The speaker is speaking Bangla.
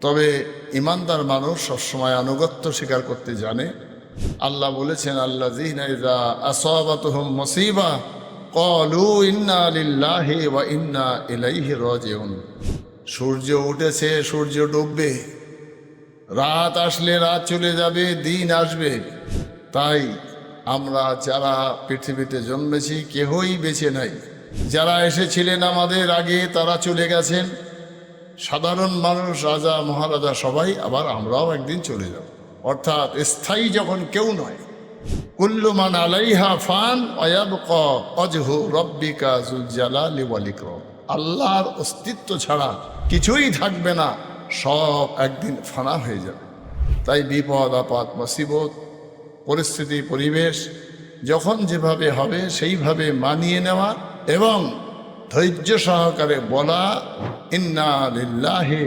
তবে ইমানদার মানুষ সবসময় আনুগত্য স্বীকার করতে জানে। আল্লাহ বলেছেন, আল্লাযীনা ইযা আসাবাতুহুম মুসিবা ক্বালু ইন্না লিল্লাহি ওয়া ইন্না ইলাইহি রাজিউন। সূর্য উঠেছে, সূর্য ডুববে, রাত আসলে রাত চলে যাবে, দিন আসবে। তাই আমরা যারা পৃথিবীতে জন্মেছি কেহই বেঁচে নাই। যারা এসেছিলেন আমাদের আগে তারা চলে গেছেন। সাধারণ মানুষ, রাজা মহারাজা সবাই, আবার আমরাও একদিন চলে যাব। অর্থাৎ স্থায়ী যখন কেউ নয়। কুল্লু মান আলাইহা ফান ওয়া ইয়াবকা ওয়াজহু রাব্বিকা যুল জালালি ওয়াল ইকরাম। আল্লাহর অস্তিত্ব ছাড়া কিছুই থাকবে না, সব একদিন ফানা হয়ে যাবে। তাই বিপদ আপদ মুসিবত পরিস্থিতি পরিবেশ যখন যেভাবে হবে সেইভাবে মানিয়ে নেওয়া এবং ধৈর্য সহকারে বলা, ইন্না লিল্লাহি